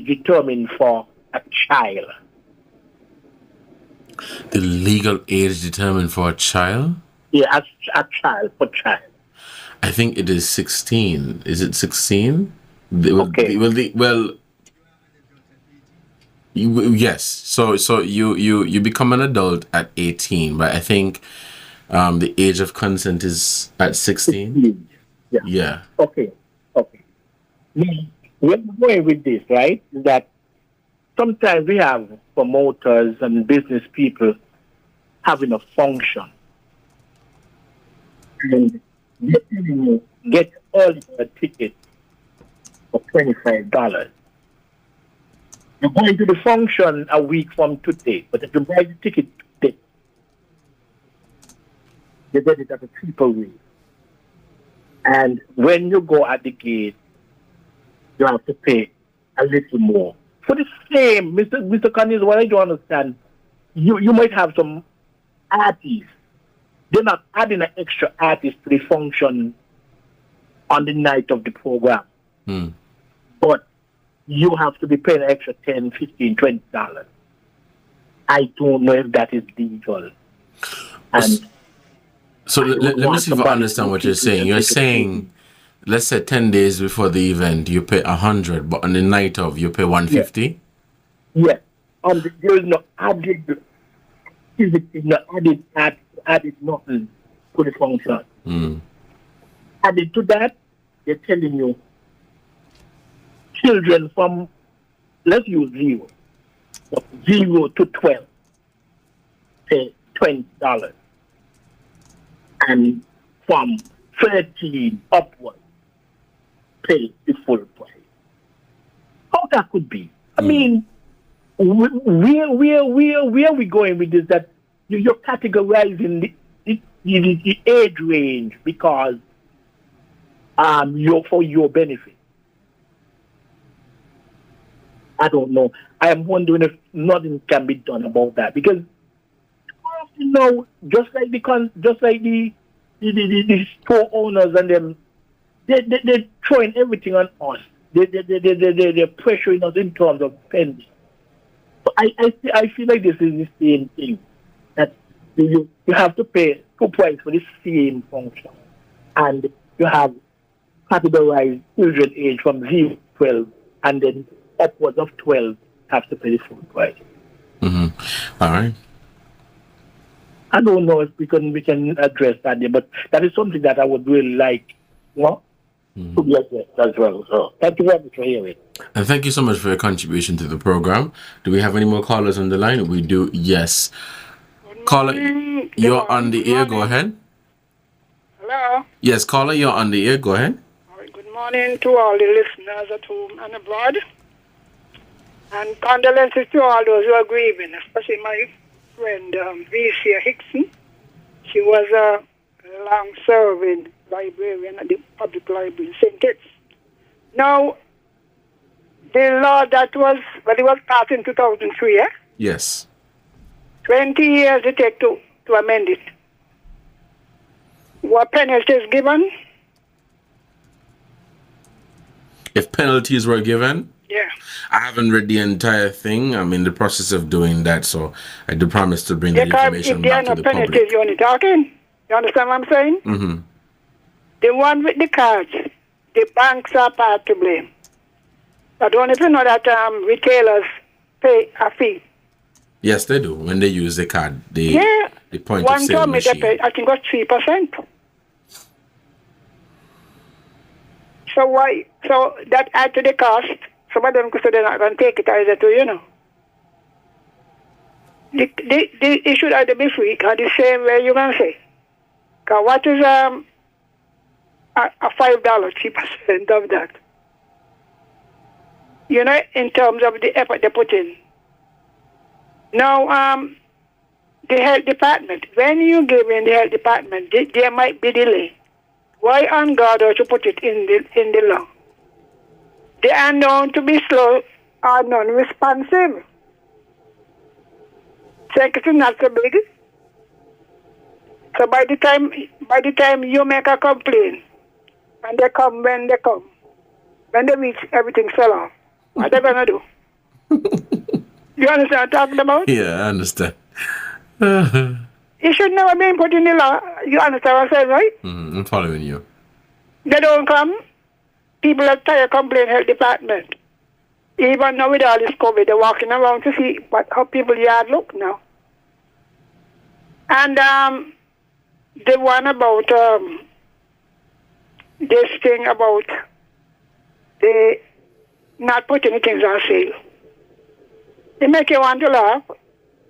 determined for a child? The legal age determined for a child? Yeah, a child, for child. I think it is 16. Is it 16? Okay. Yes. So you become an adult at 18, but I think the age of consent is at 16. Yeah. Yeah. Okay. Now, where we're going with this, right, is that sometimes we have promoters and business people having a function. And they're telling you, get early a ticket for $25. You're going to the function a week from today, but if you buy the ticket today, you get it at a cheaper rate. And when you go at the gate, you have to pay a little more. For the same, Mr. Cornelius, what I don't understand, you might have some artists. They're not adding an extra artist to the function on the night of the program. But you have to be paying an extra $10, $15, $20. I don't know if that is legal. And so let me see if I understand what you're saying. You're saying, let's say 10 days before the event, you pay $100, but on the night of, you pay $150? Yes. There is no added added nothing to the function. Added to that, they're telling you, children from, let's use 0 to 12, pay $20. And from 13 upwards, pay the full price. How that could be? I mean, where are we going with this? That you're categorizing the age range because for your benefit. I don't know. I am wondering if nothing can be done about that because just like the store owners and them, they're throwing everything on us. They're pressuring us in terms of spending. So I feel like this is the same thing. That you have to pay full price for the same function, and you have categorized children age from 0 to 12, and then upwards of 12 have to pay the full price. All right. I don't know if we can address that, but that is something that I would really like, to be addressed as well. So thank you very much for hearing. And thank you so much for your contribution to the program. Do we have any more callers on the line? We do. Yes. Caller, you're on the air. Go ahead. Hello. Yes, caller, you're on the air. Go ahead. All right, good morning to all the listeners at home and abroad. And condolences to all those who are grieving, especially my friend V.C. Hickson. She was a long-serving librarian at the public library in St. Kitts. Now, the law that was, it was passed in 2003, eh? Yes. 20 years it take to amend it. What penalties given? If penalties were given? Yeah. I haven't read the entire thing. I'm in the process of doing that, so I do promise to bring the information back to the public. If there are no penalties, you're only talking. You understand what I'm saying? Mm-hmm. The one with the cards, the banks are part to blame. I don't even know that retailers pay a fee. Yes, they do. When they use the card, the point one of sale time machine. They pay, I think it was 3%. So why? So that add to the cost. Some of them, because they're not going to take it either too, you know. It should either be free or the same way you're going to say. Because what is a $5, 3% of that? You know, in terms of the effort they put in. Now, the health department, when you give in the health department, there might be delay. Why on God ought to put it in the law? They are known to be slow or non-responsive. Secretary not so big. So by the time you make a complaint, and they come when they come, when they reach, everything fell off. What are they gonna do? You understand what I'm talking about? Yeah, I understand. It should never be put in the law. You understand what I'm saying, right? I'm following you. They don't come. People are tired complain health department. Even now with all this COVID, they're walking around to see how people yard look now. And the one about this thing about the not putting things on sale. It make you want to laugh.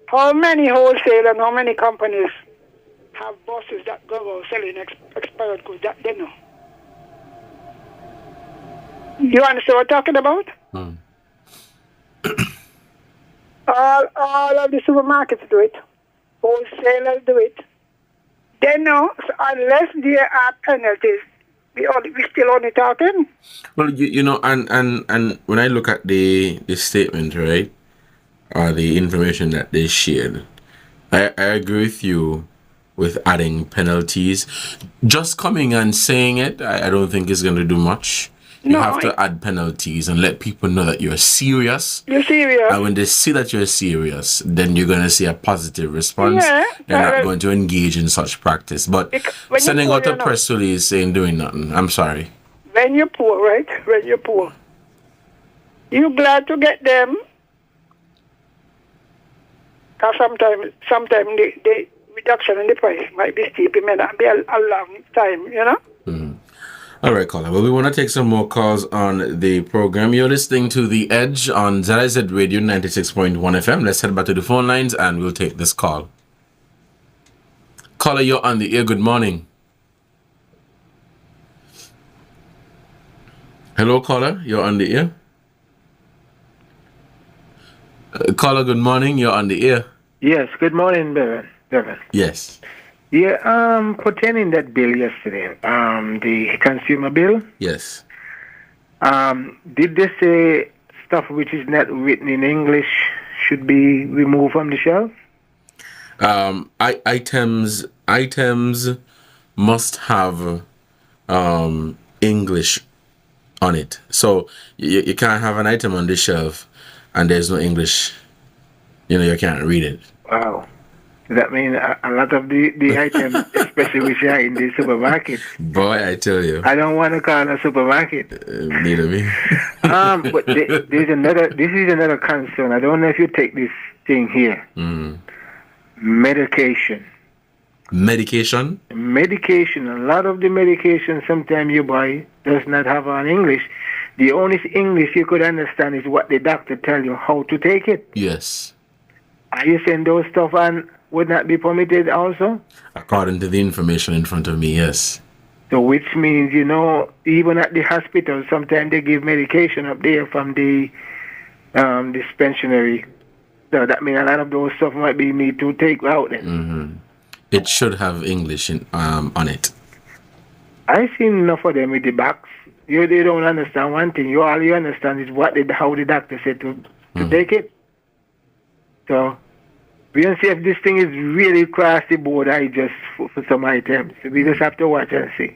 How many wholesale and how many companies have bosses that go out selling expired goods that they know? You understand what I'm talking about? All of the supermarkets do it. Wholesalers do it. They know, so unless there are penalties, we still only talking. Well, you know, and when I look at the statement, right, or the information that they shared, I agree with you with adding penalties. Just coming and saying it, I don't think is going to do much. You have to add penalties and let people know that you're serious. You're serious. And when they see that you're serious, then you're going to see a positive response. Yeah, they're not going to engage in such practice. But sending out a press release saying doing nothing, I'm sorry. When you're poor, right? When you're poor, you're glad to get them. Because sometimes the reduction in the price might be steep. It may not be a long time, you know? All right, caller. Well, we want to take some more calls on the program. You're listening to The Edge on ZIZ Radio 96.1 FM. Let's head back to the phone lines and we'll take this call. Caller, you're on the air. Good morning. Hello, caller. You're on the air. Caller, good morning. You're on the air. Yes, good morning, Devon. Yes. Yeah, pertaining that bill yesterday, the consumer bill. Yes. Did they say stuff which is not written in English should be removed from the shelf? Items must have English on it. So you can't have an item on the shelf and there's no English. You know, you can't read it. Wow. That means a lot of the items, especially which are in the supermarket. Boy, I tell you. I don't want to call it a supermarket. Neither me. But this is another concern. I don't know if you take this thing here. Medication. Medication? Medication. A lot of the medication sometimes you buy does not have an English. The only English you could understand is what the doctor tell you how to take it. Yes. Are you saying those stuff and would not be permitted also? According to the information in front of me, yes. So which means, you know, even at the hospital, sometimes they give medication up there from the dispensary. So that means a lot of those stuff might be need to take out then. It should have English on it. I've seen enough of them with the box. They don't understand one thing. All you understand is how the doctor said to take it. So we don't see if this thing is really across the board or just for some items. So we just have to watch and see.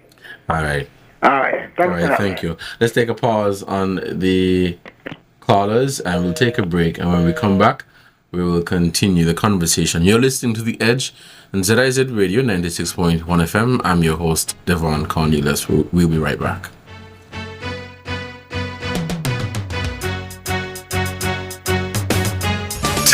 All right. Thank you. Let's take a pause on the callers and we'll take a break. And when we come back, we will continue the conversation. You're listening to The Edge on ZIZ Radio 96.1 FM. I'm your host, Devonne Cornelius. We'll be right back.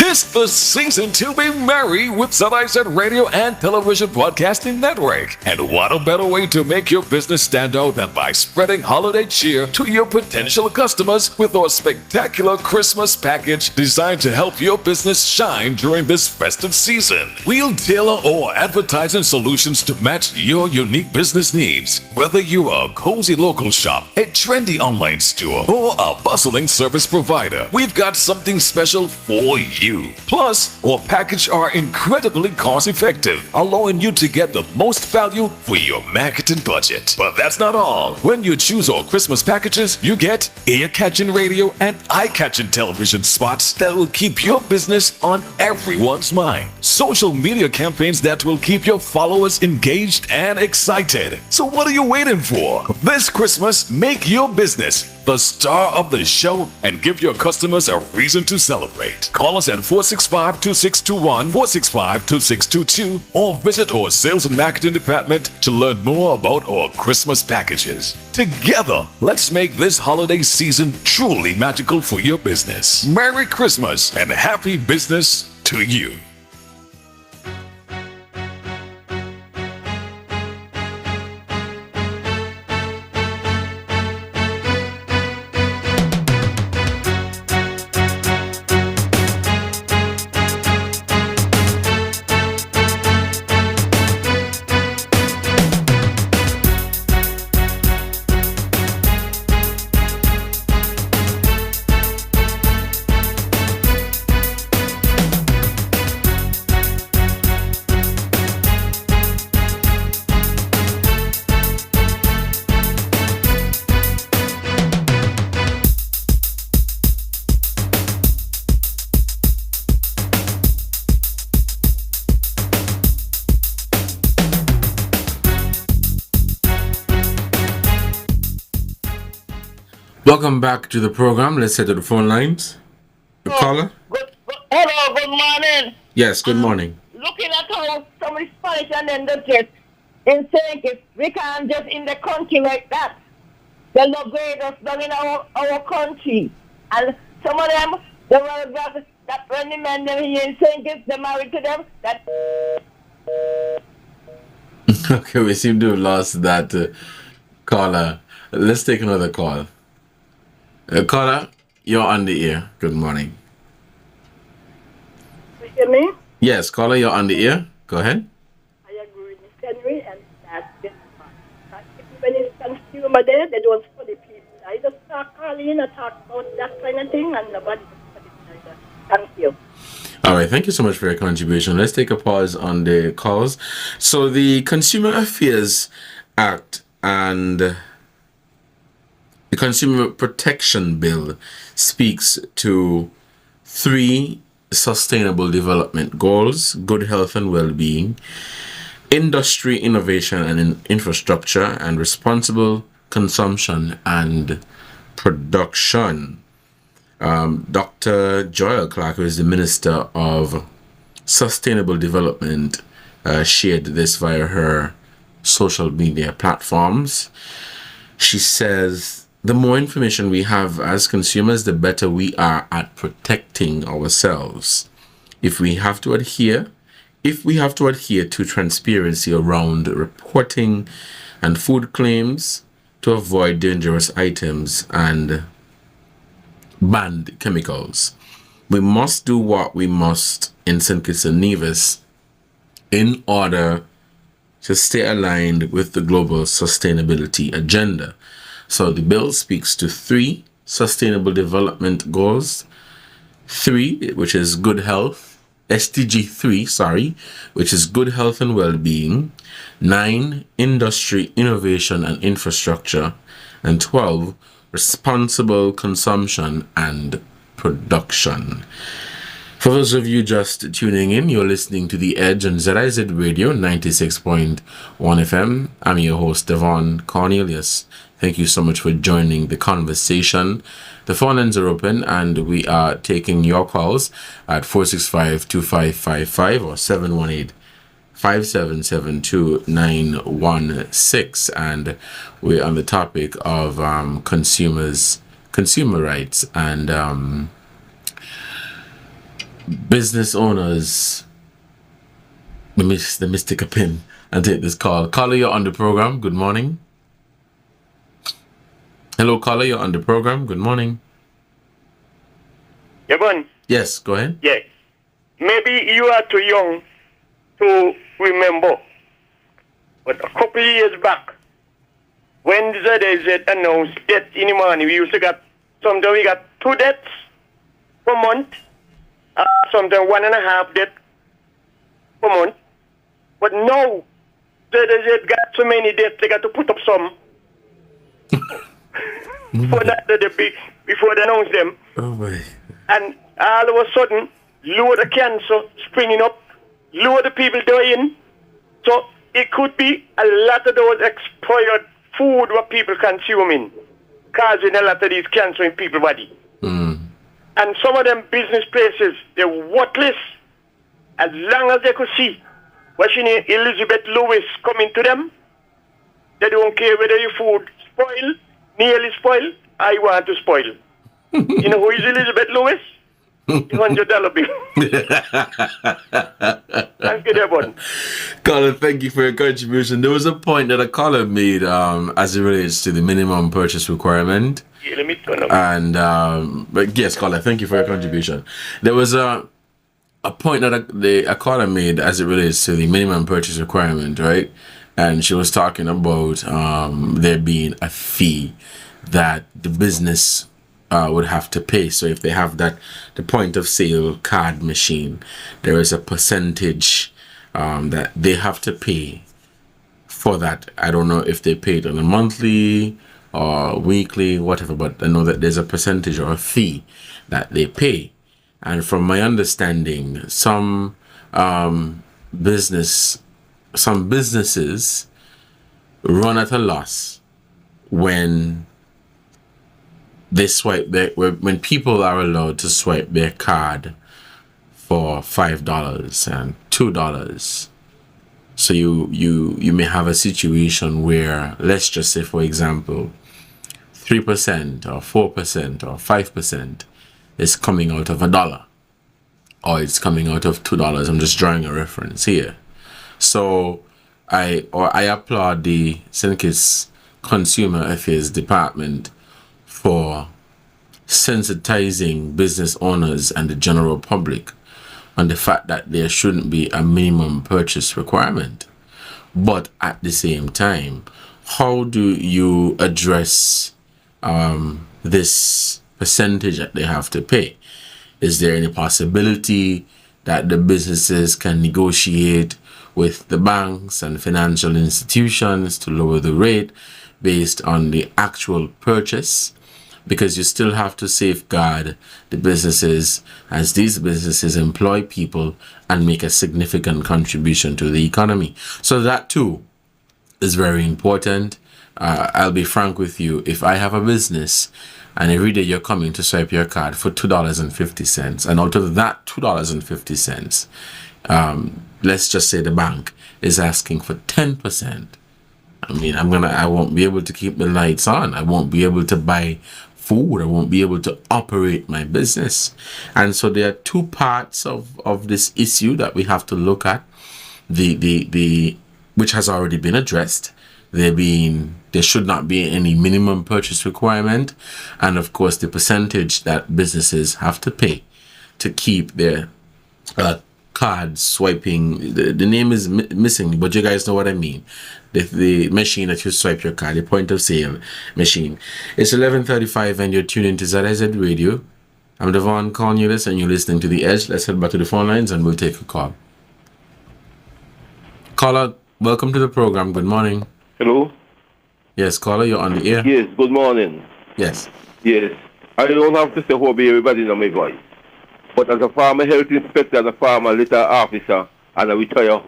'Tis the season to be merry with ZIZ Radio and Television Broadcasting Network. And what a better way to make your business stand out than by spreading holiday cheer to your potential customers with our spectacular Christmas package designed to help your business shine during this festive season. We'll tailor our advertising solutions to match your unique business needs. Whether you are a cozy local shop, a trendy online store, or a bustling service provider, we've got something special for you. Plus, our packages are incredibly cost-effective, allowing you to get the most value for your marketing budget. But that's not all. When you choose our Christmas packages, you get ear-catching radio and eye-catching television spots that will keep your business on everyone's mind. Social media campaigns that will keep your followers engaged and excited. So what are you waiting for? This Christmas, make your business the star of the show, and give your customers a reason to celebrate. Call us at 465-2621, 465-2622, or visit our sales and marketing department to learn more about our Christmas packages. Together, let's make this holiday season truly magical for your business. Merry Christmas and happy business to you. Welcome back to the program. Let's head to the phone lines. The caller? Hello, good morning. Yes, good morning. Looking at how some of the Spanish and then the just in saying if we can't just in the country like that. They love grade us down in our country. And some of them, they were that when the men them here in St. Kitts, they married to them, that... Okay, we seem to have lost that caller. Let's take another call. Caller, you're on the air. Good morning. You hear me? Yes, caller, you're on the air. Go ahead. I agree with Mr. Henry, and that's the part. When it's consumer there, they don't study people. I just start calling and talk about that kind of thing, and nobody study either. Thank you. All right, thank you so much for your contribution. Let's take a pause on the calls. So the Consumer Affairs Act and the Consumer Protection Bill speaks to 3 sustainable development goals: good health and well-being, industry innovation and infrastructure, and responsible consumption and production. Dr. Joel Clark, who is the Minister of Sustainable Development, shared this via her social media platforms. She says, the more information we have as consumers, the better we are at protecting ourselves. If we have to adhere to transparency around reporting and food claims to avoid dangerous items and banned chemicals, we must do what we must in St. Kitts and Nevis in order to stay aligned with the global sustainability agenda. So the bill speaks to 3 sustainable development goals. 3, which is good health. SDG 3, which is good health and well-being. 9, industry innovation and infrastructure. And 12, responsible consumption and production. For those of you just tuning in, you're listening to The Edge on ZIZ Radio 96.1 FM. I'm your host, Devonne Cornelius. Thank you so much for joining the conversation. The phone lines are open and we are taking your calls at 465-2555 or 718-577-2916. And we're on the topic of consumer rights and business owners. Let me stick a pin and take this call. Caller, you're on the program. Good morning. Hello, caller, you're on the program. Good morning. Devonne? Yes, go ahead. Yes. Maybe you are too young to remember, but a couple of years back, when ZIZ announced death in the morning, we used to get, sometimes we got 2 deaths per month, sometimes 1.5 deaths per month. But now, ZIZ got so many deaths, they got to put up some. For that, before they announce them. Oh boy. And all of a sudden, load of cancer springing up, load of people dying. So it could be a lot of those expired food what people consuming. causing a lot of these cancer in people's body. And some of them business places, they're worthless. As long as they could see watching Elizabeth Lewis coming to them, they don't care whether your food spoil, nearly spoil, or you want to spoil. You know who is Elizabeth Lewis? $100 bill. Thank you, Devon. Caller, thank you for your contribution. There was a point that a caller made as it relates to the minimum purchase requirement. Yeah, let me turn up. And but yes, caller, thank you for your contribution. There was a point that a caller made as it relates to the minimum purchase requirement, right? And she was talking about there being a fee that the business would have to pay. So if they have the point of sale card machine, there is a percentage that they have to pay for that. I don't know if they pay it on a monthly or weekly, whatever, but I know that there's a percentage or a fee that they pay. And from my understanding, some businesses run at a loss when they swipe when people are allowed to swipe their card for $5 and $2. So you may have a situation where, let's just say, for example, 3% or 4% or 5% is coming out of $1, or it's coming out of $2. I'm just drawing a reference here. So I applaud the St. Kitts Consumer Affairs Department for sensitizing business owners and the general public on the fact that there shouldn't be a minimum purchase requirement. But at the same time, how do you address this percentage that they have to pay? Is there any possibility that the businesses can negotiate with the banks and financial institutions to lower the rate based on the actual purchase? Because you still have to safeguard the businesses, as these businesses employ people and make a significant contribution to the economy. So that too is very important. I'll be frank with you. If I have a business and every day you're coming to swipe your card for $2.50, and out of that $2.50, let's just say the bank is asking for 10%. I mean, I won't be able to keep the lights on. I won't be able to buy food. I won't be able to operate my business. And so there are two parts of this issue that we have to look at. The which has already been addressed. There should not be any minimum purchase requirement, and of course the percentage that businesses have to pay to keep their card swiping. The name is missing, but you guys know what I mean. The machine that you swipe your card, the point of sale machine. It's 11:35 and you're tuned into ZIZ Radio. I'm Devonne Cornelius and you're listening to The Edge. Let's head back to the phone lines and we'll take a call. Caller, welcome to the program. Good morning. Hello? Yes, caller, you're on the air. Yes, good morning. Yes. Yes. I don't have to say how everybody know my voice. But as a farmer health inspector and a farmer litter officer and a retired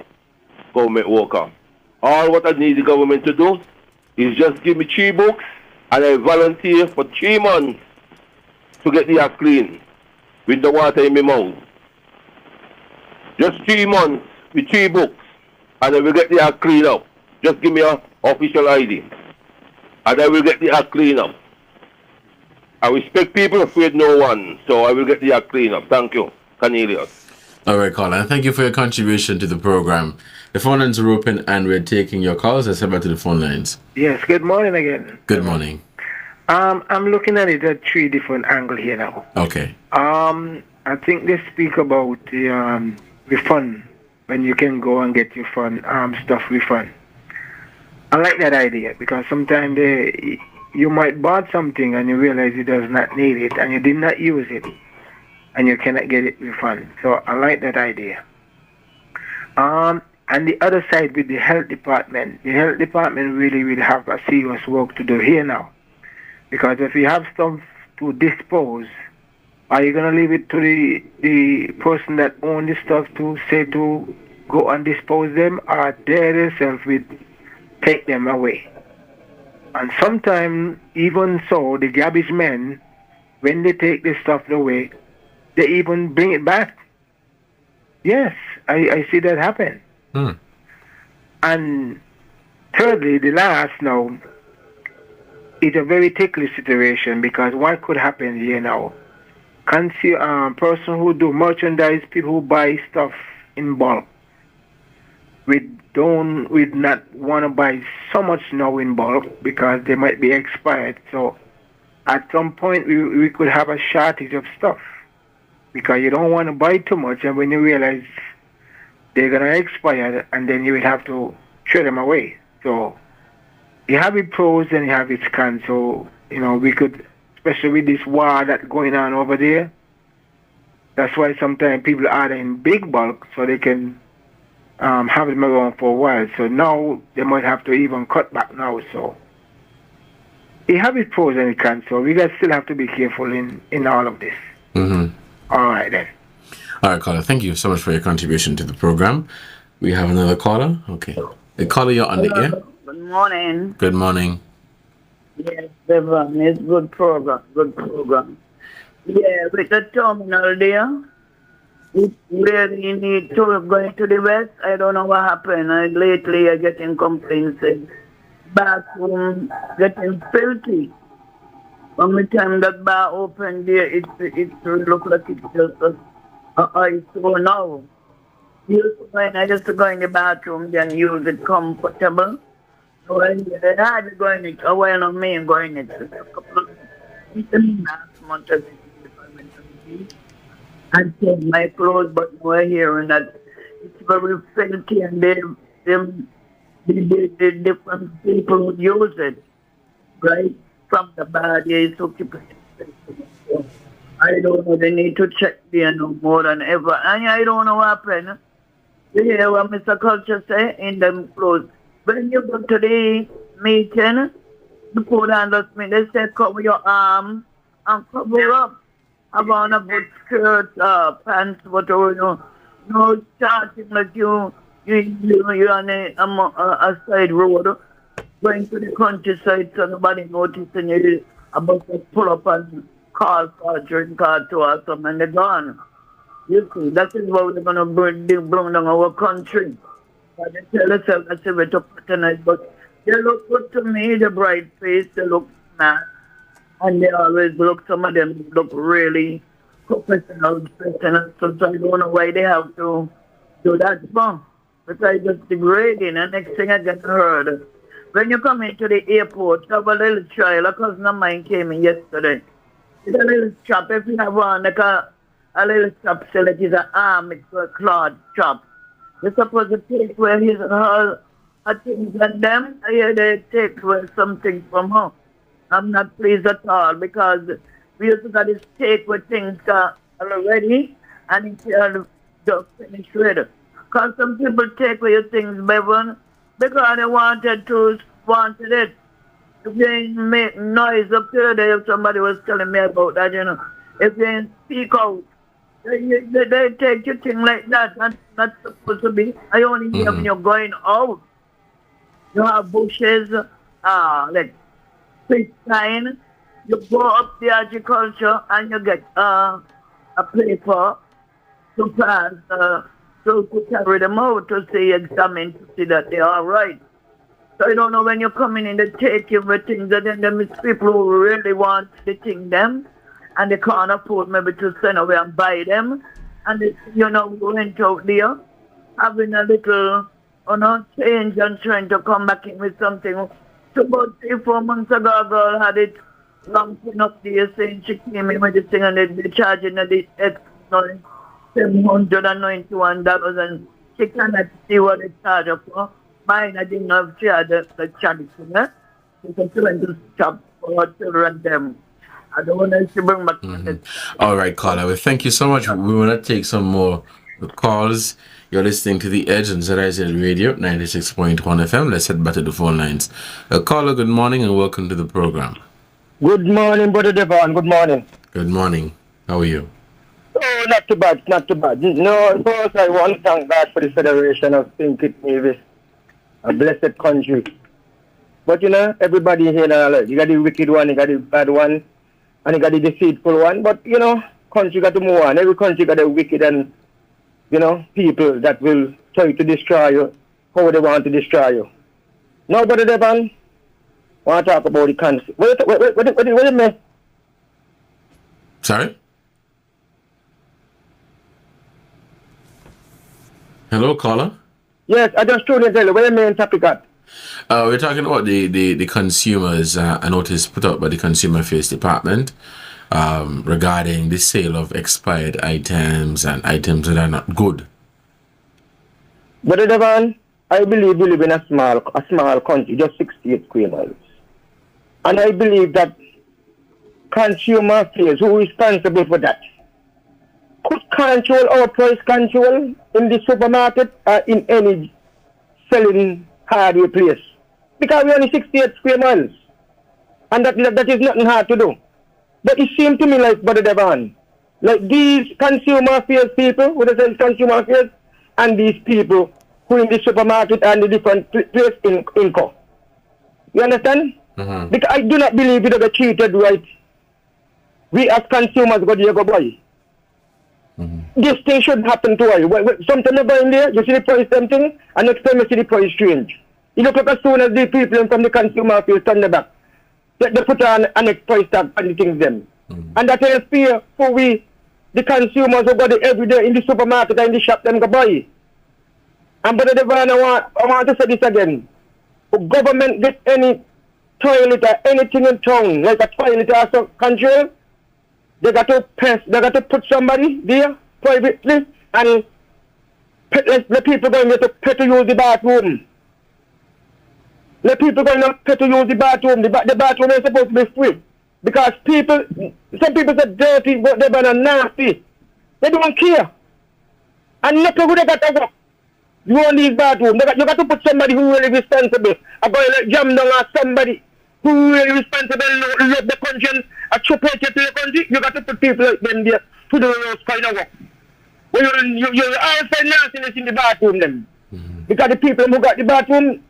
government worker, all what I need the government to do is just give me 3 books and I volunteer for 3 months to get the air clean with the water in my mouth. Just 3 months with 3 books and I will get the air clean up. Just give me an official ID and I will get the air clean up. I respect people, afraid no one, so I will get the air clean up. Thank you, Cornelius. All right, caller. Thank you for your contribution to the program. The phone lines are open and we're taking your calls. Let's head back to the phone lines. Yes, good morning again. Good morning. I'm looking at it at 3 different angles here now. Okay. I think they speak about the refund, when you can go and get your fund, stuff refund. I like that idea because sometimes you might buy something and you realize you does not need it and you did not use it and you cannot get it refunded. So I like that idea. And the other side with the health department really will have a serious work to do here now. Because if you have stuff to dispose, are you going to leave it to the person that owns the stuff to say to go and dispose them, or they themselves will take them away? And sometimes, even so, the garbage men, when they take this stuff away, they even bring it back. Yes, I see that happen. And thirdly, the last now, it's a very ticklish situation because what could happen here now? Can see a person who do merchandise, people who buy stuff in bulk. We not want to buy so much now in bulk because they might be expired. So at some point we could have a shortage of stuff because you don't want to buy too much, and when you realize they're gonna expire, and then you will have to throw them away. So you have its pros and you have its cons. So we could, especially with this war that's going on over there. That's why sometimes people order in big bulk so they can have them around for a while. So now they might have to even cut back now. So it have its pros and its cons. So we guys still have to be careful in all of this. All right then. All right, caller. Thank you so much for your contribution to the program. We have another caller. Okay. The caller, you're on the air. Good morning. Good morning. Yes, Devonne, it's good program. Yeah, with the terminal there, it really need to go into the west. I don't know what happened. Lately I'm getting complaints that bathroom getting filthy. From the time that bar opened there, it look like it's just so now. I used to go in the bathroom then use it comfortable. So I had to go in it. Well, not me going in it. A couple of last month I take my clothes, but we're hearing that it's very filthy, and the different people would use it, right? From the body, so keep it. I don't know, they need to check there no more than ever. And I don't know what happened. You hear what Mr. Culture say in them clothes? When you go to the meeting, the code understand, they say cover your arms and cover up. Have on a good skirt, pants, whatever, no starting like you're on a side road, going to the countryside so nobody noticing you about to pull up and call for a drink or two or something, and they're gone. You see, that is what we're going to bring down our country. But they tell themselves that's a bit of tonight, but they look good to me, the bright face, they look smart. And they always look, some of them look really professional. So I don't know why they have to do that for. Because it's just degrading. And next thing I get heard, when you come into the airport, you have a little child. A cousin of mine came in yesterday. It's a little strap. If you have one, like a little strap, so like it's an arm, it's a cloth strap. You're supposed to take where her things and them. I hear they take away something from her. I'm not pleased at all because we used to get this take with things already and it's just finished with. Because some people take away your things, Bevan, because they wanted it. If they make noise up there, if somebody was telling me about that, if they speak out, they take your thing like that. That's not supposed to be. I only hear when you're going out. You have bushes, like fish sign, you go up the agriculture and you get a paper to pass, to carry them out to see, examine, to see that they are right. So I don't know when you're coming in, they take everything, that then there is people who really want the thing them, and they can't afford maybe to send away and buy them, and they, we went out there, having a little, change and trying to come back in with something. So about 3-4 months ago, a girl had it lumping up there saying she came in with this thing and they're charging her the $791 and she cannot see what they charge her for. Mine, I didn't know if she had the charge for her. She's trying to stop for her children them. I don't want to bring back All right, caller. Well, thank you so much. We want to take some more calls. You're listening to The Edge on ZIZ Radio, 96.1 FM. Let's head back to the phone lines. Caller, good morning and welcome to the program. Good morning, Brother Devon. Good morning. Good morning. How are you? Oh, not too bad, not too bad. No, first I want to thank God for the Federation of St. Kitts Nevis, a blessed country. But you know, everybody here now, like, you got the wicked one, you got the bad one, and you got the deceitful one. But you know, country got to move on. Every country got a wicked and, you know, people that will try to destroy you, how they want to destroy you. Now, Brother Devon, I want to talk about the concept. What do you mean? Sorry? Hello, caller? Yes, I just told you, tell you, what the main topic at? We're talking about the consumers, a notice put out by the Consumer Affairs Department regarding the sale of expired items and items that are not good. Brother Devon, I believe we live in a small country, just 68 square miles. And I believe that Consumer Affairs, who is responsible for that, could control our price control in the supermarket or in any selling hardware place. Because we're only 68 square miles. And that is nothing hard to do. But it seems to me like, Brother Devon, like these Consumer Affairs people who sell Consumer Affairs and these people who in the supermarket and the different place in Co. You understand? Mm-hmm. Because I do not believe we don't get treated right. We as consumers go there, go buy. Mm-hmm. This thing should happen to us. Sometimes you go in there, you see the price something, and next time you see the price strange. You look like as soon as the people from the Consumer Affairs turn the back, they put on a next price tag and the things them. Mm-hmm. And that is fear for we, the consumers who go there every day in the supermarket and in the shop, them go buy. And Brother Devon, I want to say this again. If government get any toilet or anything in town, like a toilet or some control, they got to put somebody there privately and let people go in there to pay to use the bathroom. Let people go in there pay to use the bathroom. The bathroom is supposed to be free. Because some people say dirty, but they're nasty. They don't care. And nothing who they got to work. You want these bathrooms. You got to put somebody who really responsible. I'm going to jam down on somebody who really responsible, love the country, and support you to the country. You got to put people like them there to do those kind of work. Well, you all find nastiness in the bathroom then. Mm-hmm. Because the people who got the bathroom,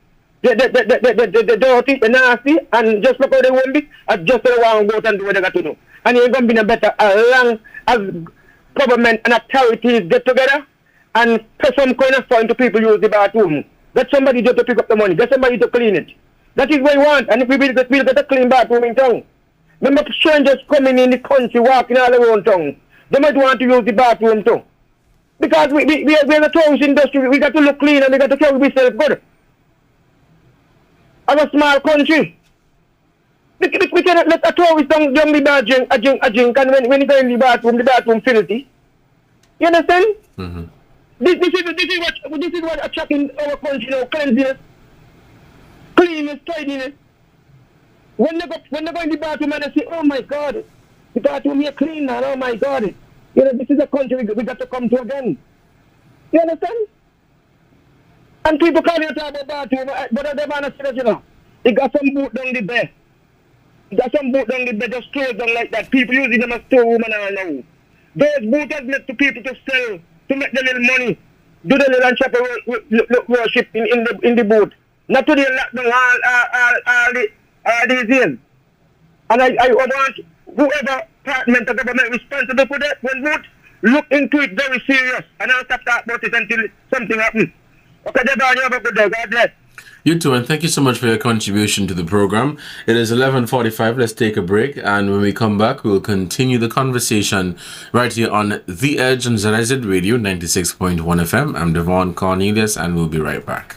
they're dirty, they're nasty, and just look how they won't be, and just they want to go out and do what they got to do. And it ain't going to be no better as long as government and authorities get together and pay some kind of fund to people use the bathroom. Get somebody just to pick up the money. Get somebody to clean it. That is what we want. And if we get a clean bathroom in town. Remember strangers coming in the country, walking all around town. They might want to use the bathroom too. Because we are a tourist industry. We got to look clean and we got to carry ourselves good. As a small country. We cannot let a tourist down the bar drink, a drink, and when he go in the bathroom filthy. You understand? Mm-hmm. This is what attracting our country now, cleanliness, cleanness, tidiness. When they go in the bathroom and they say, oh my God, the bathroom here clean now, oh my God. You know, this is a country we got to come to again. You understand? And people call you talk about bathroom, but they want to say that, you know, they got some boot down the bed. Just close down like that. People using them as storeroom and all now. Those boots are meant to people to sell, to make the little money, do the little chapel worship in the boot. Not to the lockdown all these years. And I want whoever department of government responsible for that one boot, look into it very serious. And I'll stop talking about it until something happens. Okay, Devon, you have a good day. God bless. You too, and thank you so much for your contribution to the program. It is 11:45. Let's take a break, and when we come back, we'll continue the conversation right here on The Edge on ZIZ Radio 96.1 FM. I'm Devonne Cornelius, and we'll be right back.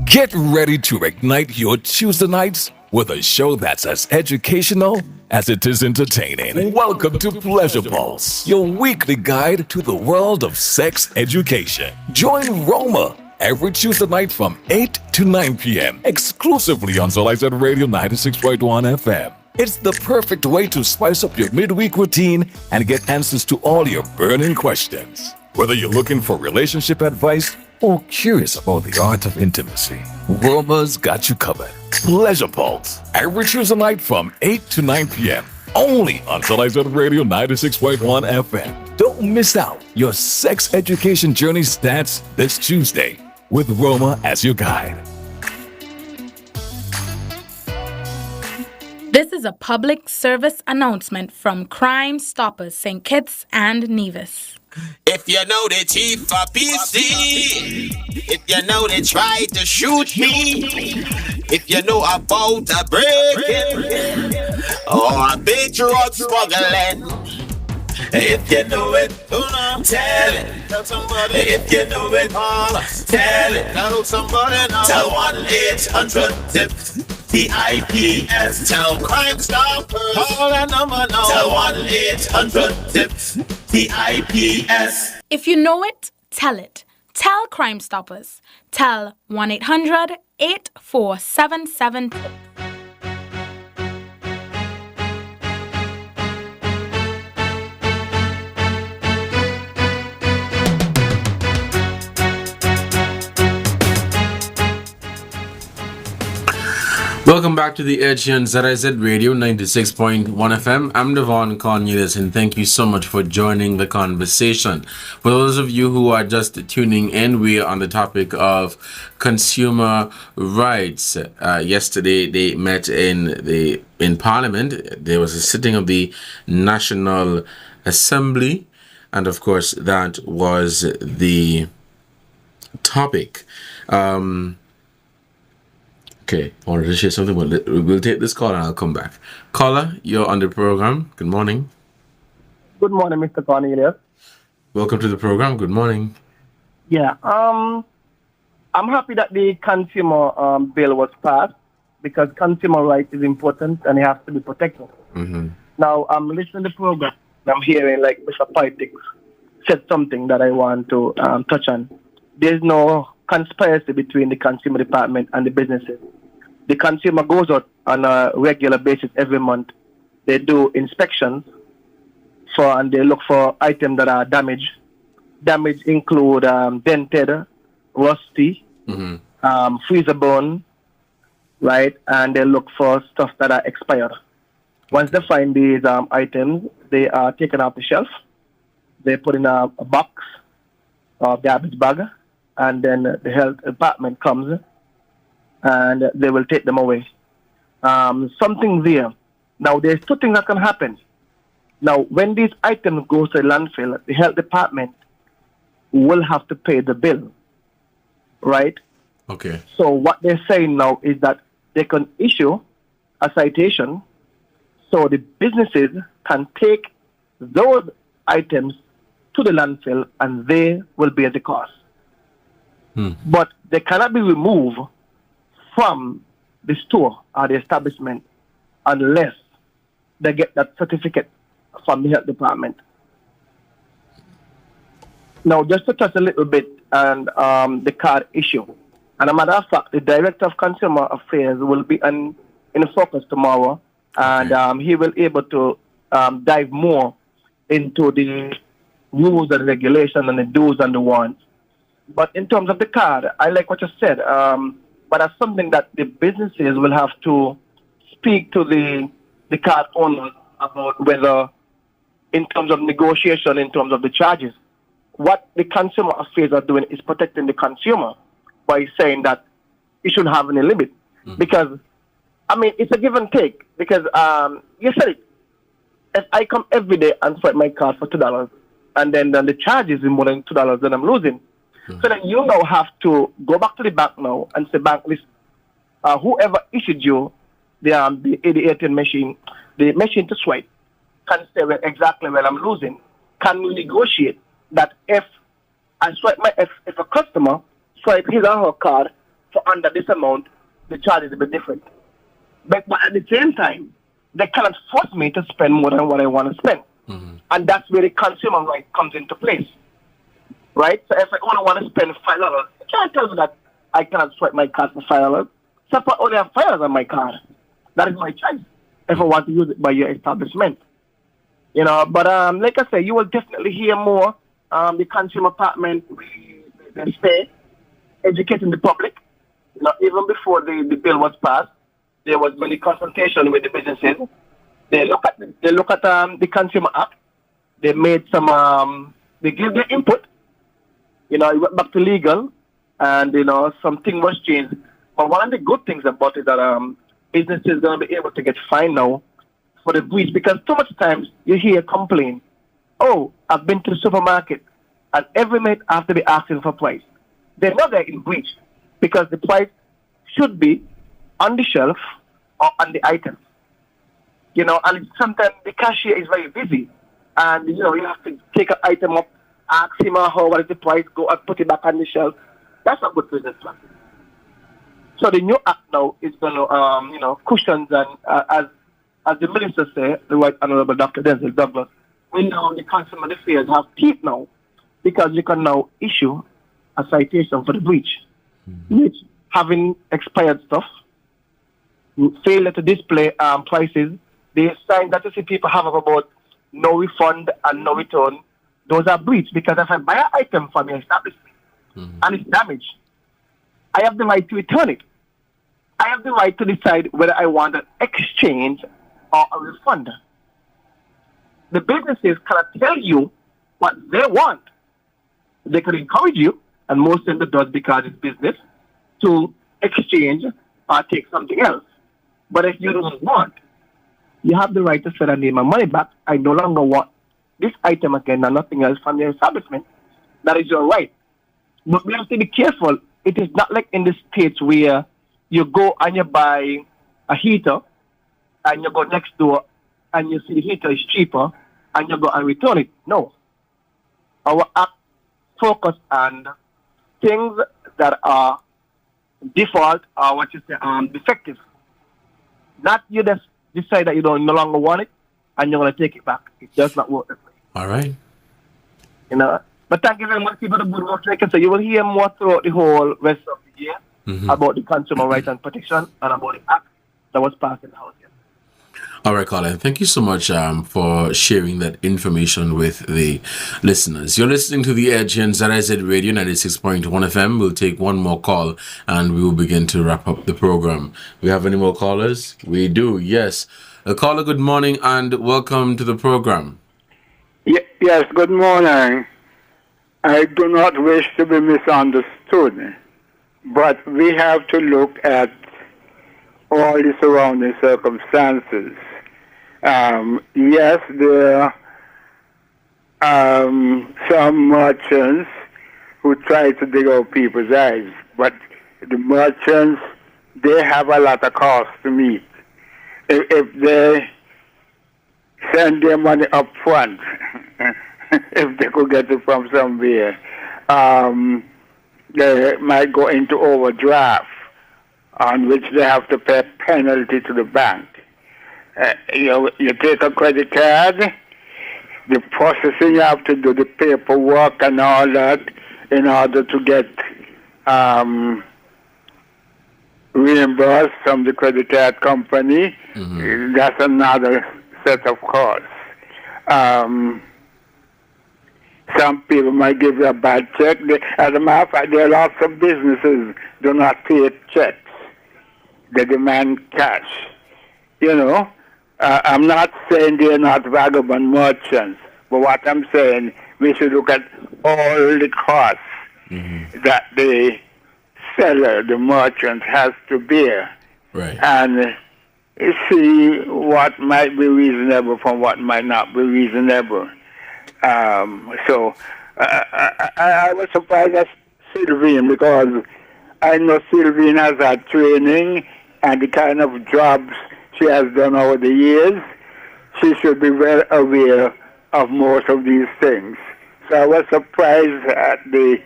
Get ready to ignite your Tuesday nights with a show that's as educational as it is entertaining. Welcome to Pleasure Pulse, your weekly guide to the world of sex education. Join Roma every Tuesday night from 8 to 9 p.m. exclusively on ZIZ Radio 96.1 FM. It's the perfect way to spice up your midweek routine and get answers to all your burning questions. Whether you're looking for relationship advice or curious about the art of intimacy, Roma's got you covered. Pleasure Pulse, every Tuesday night from 8 to 9 p.m. Only on ZIZ Radio 96.1 FM. Don't miss out. Your sex education journey starts this Tuesday with Roma as your guide. This is a public service announcement from Crime Stoppers St. Kitts and Nevis. If you know the chief of PC, if you know they try to shoot me, if you know about a break-in or a big drug smuggling, if you know it, tell it. Tell somebody. If you know it, tell it. Tell somebody now. Tell 1-800-TIPS. TIPS. Tell Crime Stoppers. Call that number now. Tell 1-800-TIPS. TIPS. If you know it, tell it. Tell Crime Stoppers. Tell 1-800-8477. Welcome back to The Edge here on ZIZ Radio 96.1 FM. I'm Devonne Cornelius, and thank you so much for joining the conversation. For those of you who are just tuning in, we are on the topic of consumer rights. Yesterday, they met in Parliament. There was a sitting of the National Assembly, and of course, that was the topic. Okay, I wanted to share something, but we'll take this call and I'll come back. Caller, you're on the program. Good morning. Good morning, Mr. Cornelius. Welcome to the program. Good morning. Yeah, I'm happy that the consumer bill was passed because consumer rights is important and it has to be protected. Mm-hmm. Now, I'm listening to the program and I'm hearing like Mr. Politics said something that I want to touch on. There's no conspiracy between the consumer department and the businesses. The consumer goes out on a regular basis every month. They do inspections and they look for items that are damaged. Damage include dented, rusty, freezer bone, right? And they look for stuff that are expired. Once they find these items, they are taken off the shelf. They put in a box or garbage bag, and then the health department comes and they will take them away. Something there. Now, there's two things that can happen. Now, when these items go to the landfill, the health department will have to pay the bill, right? Okay. So what they're saying now is that they can issue a citation so the businesses can take those items to the landfill and they will bear the cost. But they cannot be removed from the store or the establishment unless they get that certificate from the health department. Now, just to touch a little bit on the card issue. And a matter of fact, the Director of Consumer Affairs will be in focus tomorrow, and he will be able to dive more into the rules and regulations and the do's and the wants. But in terms of the card, I like what you said. But that's something that the businesses will have to speak to the card owners about whether, in terms of negotiation, in terms of the charges, what the consumer affairs are doing is protecting the consumer by saying that it shouldn't have any limit. Because, I mean, it's a give and take. Because you said it. If I come every day and swipe my card for $2, and then the charges is more than $2, then I'm losing. So then you now have to go back to the bank now and say, bank, listen, whoever issued you the ATM machine, the machine to swipe, can say exactly where I'm losing. Can we negotiate that if I swipe if a customer swipe his or her card for under this amount, the charge is a bit different. But at the same time, they cannot force me to spend more than what I want to spend. And that's where the consumer right comes into place. Right? So if I only want to spend $5, you can't tell me that I cannot swipe my card for $5. So I only have $5 on my card. That is my choice. if I want to use it by your establishment. You know, but like I say, you will definitely hear more. The consumer department, they stay educating the public. You know, even before the bill was passed, there was many consultation with the businesses. They look at the Consumer Act. They made some. They gave their input. You know, it went back to legal, and you know something was changed. But one of the good things about it that businesses are going to be able to get fined now for the breach, because too much times you hear complain. Oh, I've been to the supermarket, and every minute I have to be asking for price. They know they're in breach because the price should be on the shelf or on the item. You know, and sometimes the cashier is very busy, and you know you have to take an item up, ask him or her what is the price, go and put it back on the shelf. That's a good business practice. So the new act now is going to, you know, cushions and as the minister said, the Right Honorable Dr. Denzel Douglas, we know the consumer affairs have teeth now, because you can now issue a citation for the breach, which having expired stuff, failure to display prices, the sign that you see people have about no refund and no return, those are breach. Because if I buy an item from your establishment and it's damaged, I have the right to return it. I have the right to decide whether I want an exchange or a refund. The businesses cannot tell you what they want. They can encourage you, and most of them does because it's business, to exchange or take something else. But if you don't want, you have the right to say, I need my money back. I no longer want this item again and nothing else from your establishment. That is your right. But we have to be careful. It is not like in the States where you go and you buy a heater and you go next door and you see the heater is cheaper and you go and return it. No. Our act focus on things that are default or what you say defective. Not you just decide that you don't no longer want it and you're going to take it back. It does not work that way. All right. You know. But thank you very much, people. The good work. Like I said, you will hear more throughout the whole rest of the year about the consumer rights and protection and about the act that was passed in the House. All right, Colin. Thank you so much for sharing that information with the listeners. You're listening to The Edge here on ZIZ Radio 96.1 FM. We'll take one more call and we will begin to wrap up the program. We have any more callers? We do, yes. A caller, good morning and welcome to the program. Yes, good morning. I do not wish to be misunderstood, but we have to look at all the surrounding circumstances. Yes, there are some merchants who try to dig out people's eyes, but the merchants, they have a lot of costs to meet. If they send their money up front, if they could get it from somewhere, they might go into overdraft, on which they have to pay a penalty to the bank. You take a credit card, the processing, you have to do the paperwork and all that in order to get reimbursed from the credit card company. That's another set of costs. Some people might give you a bad check. As a matter of fact, there are lots of businesses do not pay checks. They demand cash. You know, I'm not saying they're not vagabond merchants, but what I'm saying, we should look at all the costs that the seller, the merchant, has to bear. Right. And see what might be reasonable from what might not be reasonable. So I was surprised at Sylvine, because I know Sylvine has had training and the kind of jobs she has done over the years. She should be well aware of most of these things. So I was surprised at the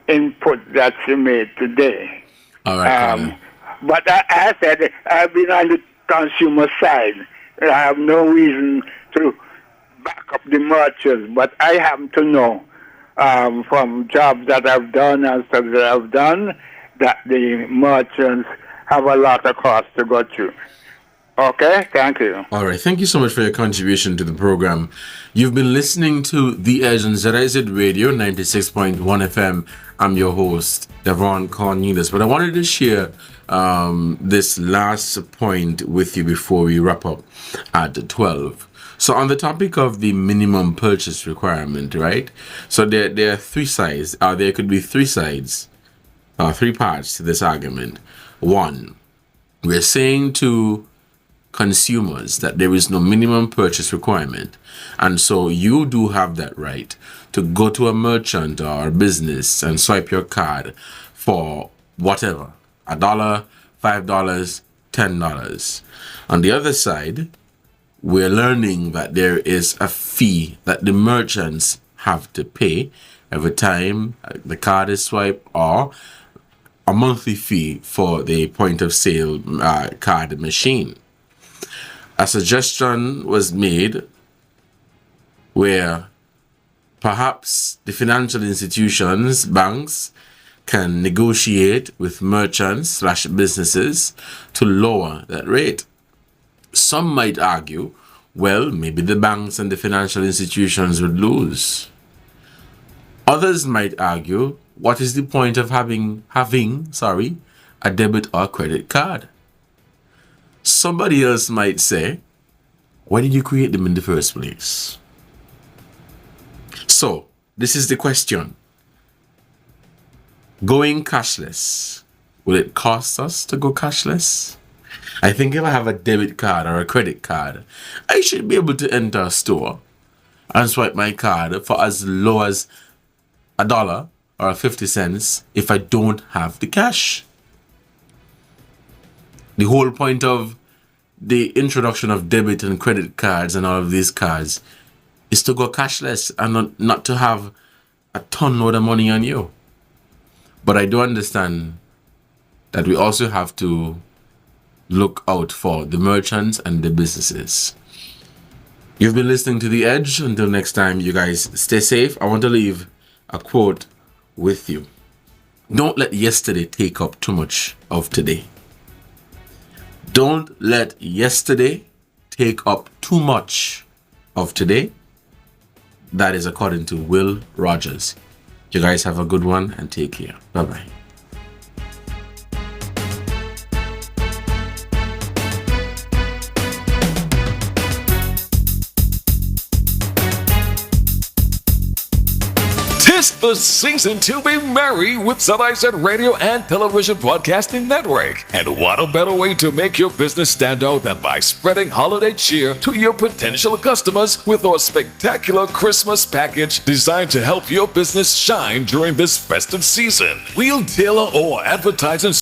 input that she made today. All right. But I said I've been on the consumer side. I have no reason to back up the merchants, but I happen to know from jobs that I've done and stuff that I've done that the merchants have a lot of costs to go through. Okay, thank you. All right, thank you so much for your contribution to the program. You've been listening to The Edge on ZIZ Radio 96.1 FM. I'm your host, Devonne Cornelius, but I wanted to share this last point with you before we wrap up at 12. So on the topic of the minimum purchase requirement, right? So there are three sides. There could be three sides, three parts to this argument. One, we're saying to consumers that there is no minimum purchase requirement, and so you do have that right to go to a merchant or a business and swipe your card for whatever, $1, $5, $10. On the other side, we're learning that there is a fee that the merchants have to pay every time the card is swiped, or a monthly fee for the point of sale card machine. A suggestion was made where perhaps the financial institutions, banks, can negotiate with merchants / businesses to lower that rate. Some might argue, well, maybe the banks and the financial institutions would lose. Others might argue, what is the point of having a debit or credit card? Somebody else might say, why did you create them in the first place? So, this is the question. Going cashless, will it cost us to go cashless? I think if I have a debit card or a credit card, I should be able to enter a store and swipe my card for as low as $1 or 50 cents if I don't have the cash. The whole point of the introduction of debit and credit cards and all of these cards is to go cashless and not to have a ton load of money on you. But I do understand that we also have to look out for the merchants and the businesses. You've been listening to The Edge. Until next time, you guys stay safe. I want to leave a quote with you. Don't let yesterday take up too much of today. Don't let yesterday take up too much of today. That is according to Will Rogers. You guys have a good one and take care. Bye-bye. Tis the season to be merry with ZIZ Radio and Television Broadcasting Network. And what a better way to make your business stand out than by spreading holiday cheer to your potential customers with our spectacular Christmas package designed to help your business shine during this festive season. We'll tailor our advertising